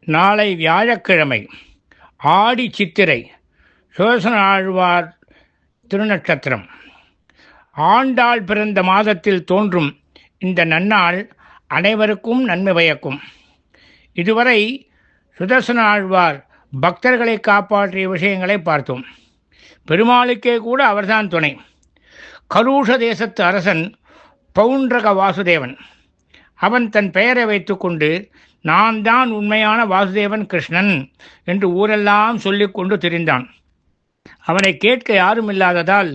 நாளை வியாழக்கிழமை, ஆடி சித்திரை, சுதர்சன ஆழ்வார் திருநட்சத்திரம். ஆண்டாள் பிறந்த மாதத்தில் தோன்றும் இந்த நன்னாள் அனைவருக்கும் நன்மை பயக்கும். இதுவரை சுதர்சன ஆழ்வார் பக்தர்களை காப்பாற்றிய விஷயங்களை பார்த்தோம். பெருமாளுக்கே கூட அவர்தான் துணை. கரூஷ தேசத்து அரசன் பவுண்டரக வாசுதேவன். அவன் தன் பெயரை வைத்துக்கொண்டு நான் தான் உண்மையான வாசுதேவன் கிருஷ்ணன் என்று ஊரெல்லாம் சொல்லிக்கொண்டு திரிந்தான். அவனை கேட்க யாரும் இல்லாததால்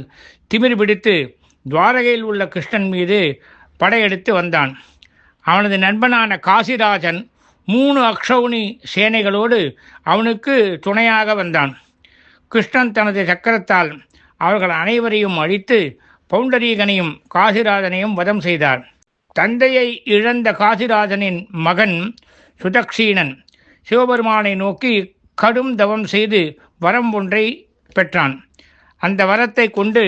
திமிர் பிடித்து துவாரகையில் உள்ள கிருஷ்ணன் மீது படையெடுத்து வந்தான். அவனது நண்பனான காசிராஜன் 3 அக்ஷௌணி சேனைகளோடு அவனுக்கு துணையாக வந்தான். கிருஷ்ணன் தனது சக்கரத்தால் அவர்கள் அனைவரையும் அழித்து பவுண்டரீகனையும் காசிராஜனையும் வதம் செய்தார். தந்தையை இழந்த காசிராஜனின் மகன் சுதக்ஷீணன் சிவபெருமானை நோக்கி கடும் தவம் செய்து வரம் ஒன்றை பெற்றான். அந்த வரத்தை கொண்டு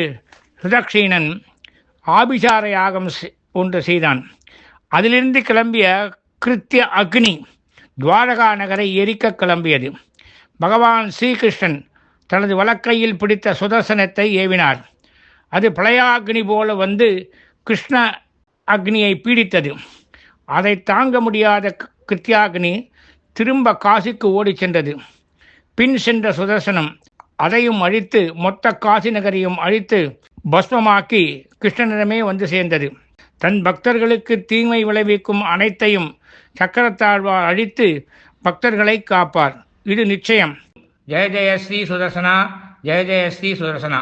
சுதக்ஷீணன் ஆபிசார யாகம் ஒன்று செய்தான். அதிலிருந்து கிளம்பிய கிருத்திய அக்னி துவாரகா நகரை எரிக்க கிளம்பியது. பகவான் ஸ்ரீகிருஷ்ணன் தனது வலக்கையில் பிடித்த சுதர்சனத்தை ஏவினார். அது பிரளயாக்னி போல வந்து கிருஷ்ண அக்னியை பீடித்தது. அதை தாங்க முடியாத கிருத்தியாக்னி திரும்ப காசிக்கு ஓடிச் சென்றது. பின் சென்ற சுதர்சனம் அதையும் அழித்து மொத்த காசி நகரையும் அழித்து பஸ்மமாக்கி கிருஷ்ணனிடமே வந்து சேர்ந்தது. தன் பக்தர்களுக்கு தீமை விளைவிக்கும் அனைத்தையும் சக்கரத்தாழ்வார் அழித்து பக்தர்களை காப்பார். இது நிச்சயம். ஜெய ஜெய ஸ்ரீ சுதர்சனா, ஜெய ஜெய ஸ்ரீ சுதர்சனா.